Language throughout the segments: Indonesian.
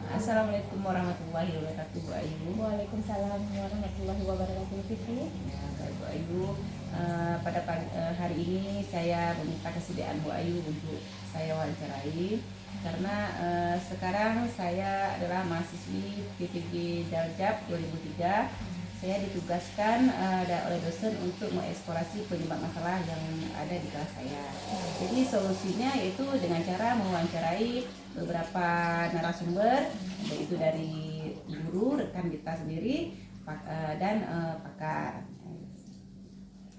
Assalamualaikum warahmatullahi wabarakatuh, Bu Ayu. Waalaikumsalam warahmatullahi wabarakatuh, Fitri. Ya, baik, Bu Ayu. Pada hari ini saya meminta kesediaan Bu Ayu untuk saya wawancarai karena sekarang saya adalah mahasiswi PPG Daljab 2003. Saya ditugaskan oleh dosen untuk mengeksplorasi penyebab masalah yang ada di kelas saya. Jadi solusinya yaitu dengan cara mewawancarai beberapa narasumber, yaitu dari guru, rekan kita sendiri, dan pakar.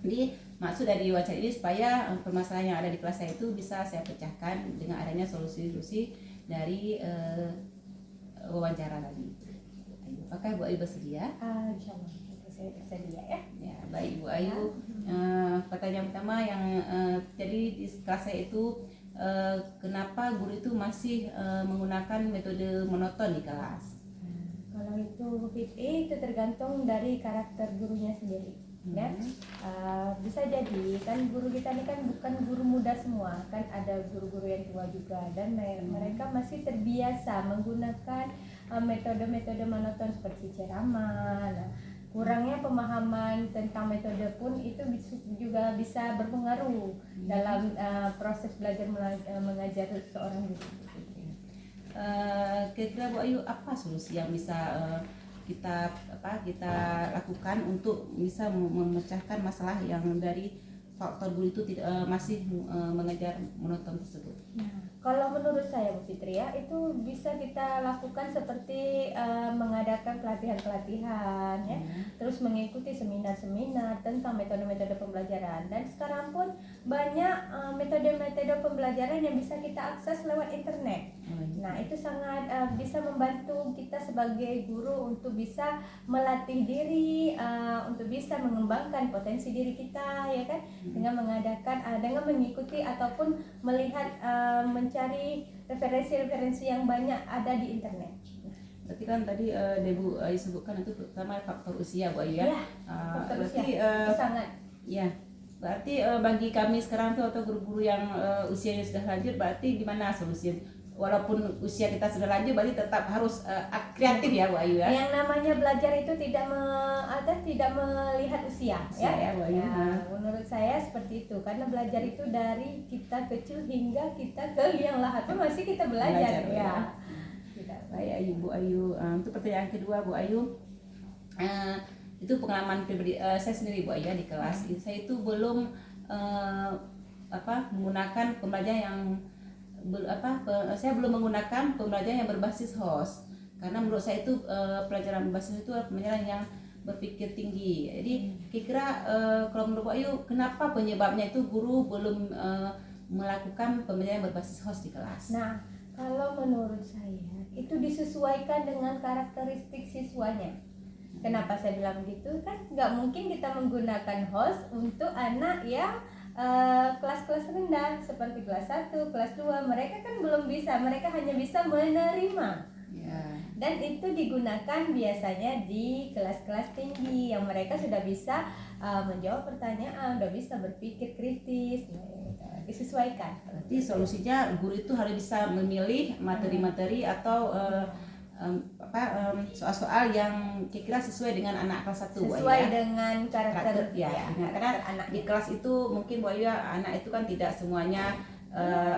Jadi maksud dari wawancara ini supaya permasalahan yang ada di kelas saya itu bisa saya pecahkan dengan adanya solusi-solusi dari wawancara tadi. Apakah Bu Ayu bersedia? Insyaallah saya bersedia ya. Ya, baik Bu Ayu. Pertanyaan pertama yang jadi di kelas saya itu kenapa guru itu masih menggunakan metode monoton di kelas? Kalau itu Fitri, itu tergantung dari karakter gurunya sendiri. Ya, bisa jadi kan guru kita ini kan bukan guru muda semua, kan ada guru-guru yang tua juga dan mereka masih terbiasa menggunakan metode-metode monoton seperti ceramah. Nah, kurangnya pemahaman tentang metode pun itu juga bisa berpengaruh dalam proses belajar mengajar seorang guru. Kira-kira Bu Ayu apa solusi yang bisa kita lakukan untuk bisa memecahkan masalah yang dari faktor guru itu tidak masih mengajar monoton tersebut? Nah, kalau menurut saya Bu Fitri ya, itu bisa kita lakukan seperti mengadakan pelatihan-pelatihan ya, terus mengikuti seminar-seminar tentang metode-metode pembelajaran. Dan sekarang pun banyak metode-metode pembelajaran yang bisa kita akses lewat internet. Nah, itu sangat bisa membantu kita sebagai guru untuk bisa melatih diri, untuk bisa mengembangkan potensi diri kita ya kan, dengan mengadakan dengan mengikuti ataupun melihat mencari referensi-referensi yang banyak ada di internet. Berarti kan tadi Bu Ayu sebutkan itu pertama faktor usia Bu Ayu ya. Faktor berarti usia sangat. Ya. Berarti bagi kami sekarang tuh atau guru-guru yang usianya sudah lanjut, berarti gimana solusinya? Walaupun usia kita sudah lanjut, berarti tetap harus kreatif ya Bu Ayu ya. Yang namanya belajar itu tidak melihat usia ya Bu Ayu. Ya, menurut saya seperti itu, karena belajar itu dari kita kecil hingga kita ke liang lahat pun masih kita belajar ya. Baik Bu Ayu. Untuk pertanyaan kedua Bu Ayu, itu pengalaman pribadi saya sendiri Bu Ayu di kelas. Saya itu belum menggunakan pembelajaran yang saya belum menggunakan pembelajaran yang berbasis host, karena menurut saya itu pelajaran berbasis itu pembelajaran yang berpikir tinggi. Jadi kira-kira kalau menurut Bu Ayu, kenapa penyebabnya itu guru belum melakukan pembelajaran berbasis host di kelas? Nah, kalau menurut saya itu disesuaikan dengan karakteristik siswanya. Kenapa saya bilang gitu? Kan nggak mungkin kita menggunakan host untuk anak yang kelas-kelas rendah seperti kelas 1, kelas 2. Mereka kan belum bisa, mereka hanya bisa menerima. Dan itu digunakan biasanya di kelas-kelas tinggi yang mereka sudah bisa menjawab pertanyaan, sudah bisa berpikir kritis. Disesuaikan. Berarti solusinya guru itu harus bisa memilih materi-materi atau soal-soal yang kira-kira sesuai dengan anak kelas 1 sesuai dengan karakter ya. Karena anak di kelas itu mungkin Bu Ayu, anak itu kan tidak semuanya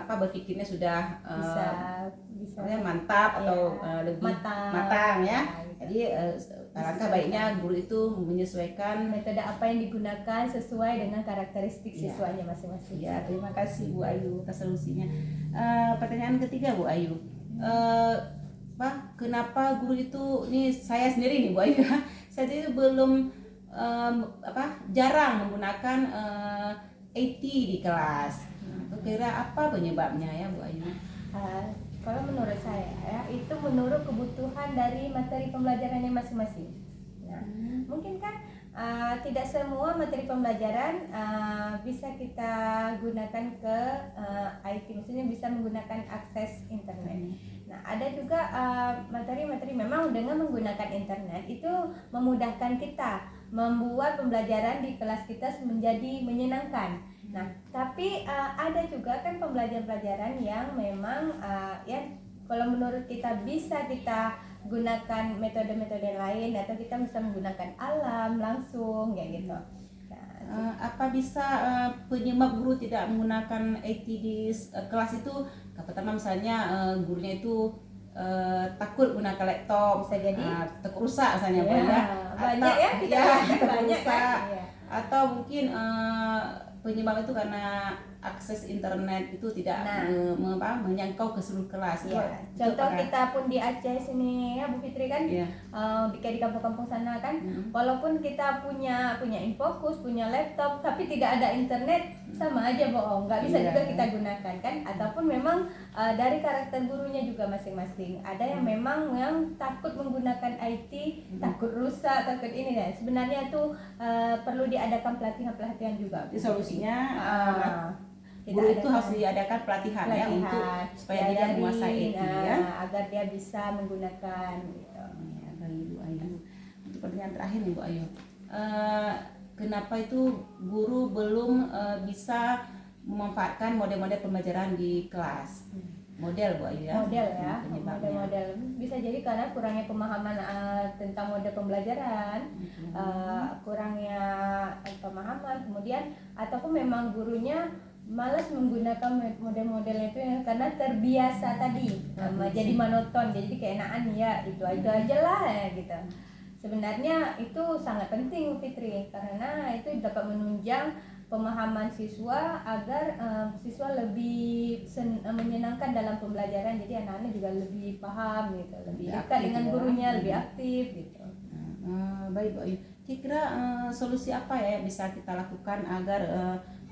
berpikirnya sudah bisa mantap atau lebih matang ya. Jadi alangkah baiknya guru itu menyesuaikan metode apa yang digunakan sesuai dengan karakteristik siswanya masing-masing. Ya, terima kasih Bu Ayu atas solusinya. Pertanyaan ketiga Bu Ayu, kenapa guru itu, ini saya sendiri nih Bu Ayu, saya itu belum jarang menggunakan AT di kelas. Kira apa penyebabnya ya Bu Ayu? Kalau menurut saya ya, itu menurut kebutuhan dari materi pembelajarannya masing-masing. Nah, mungkin kan tidak semua materi pembelajaran bisa kita gunakan ke IT, maksudnya bisa menggunakan akses internet. Nah, ada juga materi-materi memang dengan menggunakan internet itu memudahkan kita, membuat pembelajaran di kelas kita menjadi menyenangkan. Nah, tapi ada juga kan pembelajaran-pembelajaran yang memang ya Kalau menurut kita bisa kita gunakan metode-metode lain atau kita bisa menggunakan alam langsung kayak gitu. Nah, Apa bisa penyebab guru tidak menggunakan IT di kelas itu? Pertama misalnya gurunya itu takut gunakan laptop, bisa jadi takut rusak misalnya, ya, Pak, ya. banyak ya kita ya, lihat takut banyak rusak. kan. Iya. Atau mungkin penyebab itu karena akses internet itu tidak menyangkau ke seluruh kelas. Ya, contoh kita pun di Aceh sini ya Bu Fitri kan, kayak di kampung-kampung sana kan, walaupun kita punya infokus, punya laptop, tapi tidak ada internet, sama aja bohong, nggak bisa juga kita gunakan kan. Ataupun memang dari karakter gurunya juga masing-masing. Ada yang memang yang takut menggunakan IT, takut rusak, takut ini dan sebenarnya tuh perlu diadakan pelatihan juga. Solusinya guru itu harus diadakan pelatihan ya untuk supaya dia menguasai IT ya, agar dia bisa menggunakan gitu. Ya, bagi Ibu Ayu. Untuk pertanyaan terakhir nih Bu Ayu, kenapa itu guru belum bisa memanfaatkan model-model pembelajaran di kelas? Model Bu Ayu ya. Model ya, model bisa jadi karena kurangnya pemahaman tentang model pembelajaran, kurangnya pemahaman, kemudian ataupun memang gurunya malas menggunakan model-model itu ya, karena terbiasa tadi jadi monoton, jadi keenaan ya itu aja lah ya, gitu. Sebenarnya itu sangat penting Fitri karena itu dapat menunjang pemahaman siswa agar siswa lebih menyenangkan dalam pembelajaran, jadi anak-anak juga lebih paham gitu, lebih dekat dengan gurunya, lebih aktif gitu. Baik Bu Ayu, kira-kira solusi apa ya yang bisa kita lakukan agar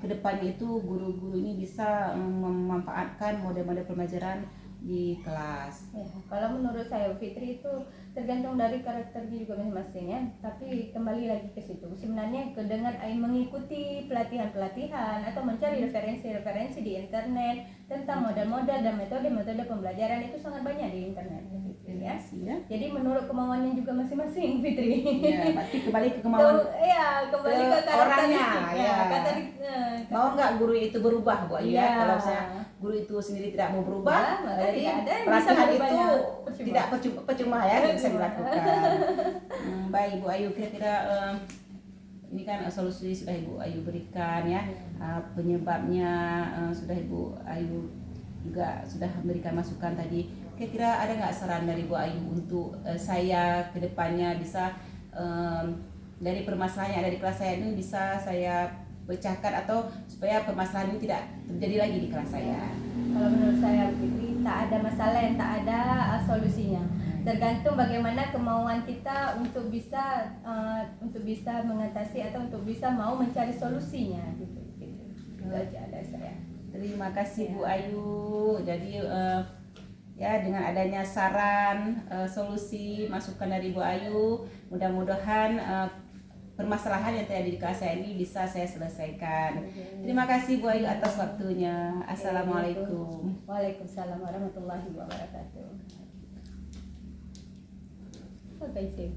kedepannya itu guru-guru ini bisa memanfaatkan model-model pembelajaran di kelas? Ya, kalau menurut saya Fitri itu tergantung dari karakternya juga masing-masing ya. Tapi kembali lagi ke situ. Sebenarnya dengan mengikuti pelatihan-pelatihan atau mencari referensi-referensi di internet tentang model-model dan metode-metode pembelajaran itu sangat banyak di internet. Ya. Jadi menurut kemauannya juga masing-masing Fitri. Ya, berarti kembali ke kemauan. Kembali ke orangnya. Ya. Mau nggak guru itu berubah Bu Ayu ya? Kalau misalnya guru itu sendiri tidak mau berubah, jadi pelatihan itu tidak percuma ya, bisa dilakukan. Baik Bu Ayu, kira-kira ini kan solusi sudah Ibu Ayu berikan ya, penyebabnya sudah Ibu Ayu juga sudah memberikan masukan tadi. Kira-kira ada nggak saran dari Bu Ayu untuk saya kedepannya bisa dari permasalahan yang ada di kelas saya ini bisa saya pecahkan atau supaya permasalahan ini tidak terjadi lagi di kelas saya? Kalau menurut saya Fitri, tak ada masalah yang tak ada solusinya. Tergantung bagaimana kemauan kita untuk bisa mengatasi atau untuk bisa mau mencari solusinya gitu. Itu aja dari saya. Terima kasih Bu Ayu. Jadi ya dengan adanya saran, solusi, masukan dari Bu Ayu, mudah-mudahan permasalahan yang terjadi di kelas saya ini bisa saya selesaikan. Terima kasih Bu Ayu atas waktunya. Assalamualaikum. Waalaikumsalam warahmatullahi wabarakatuh. Oke sih.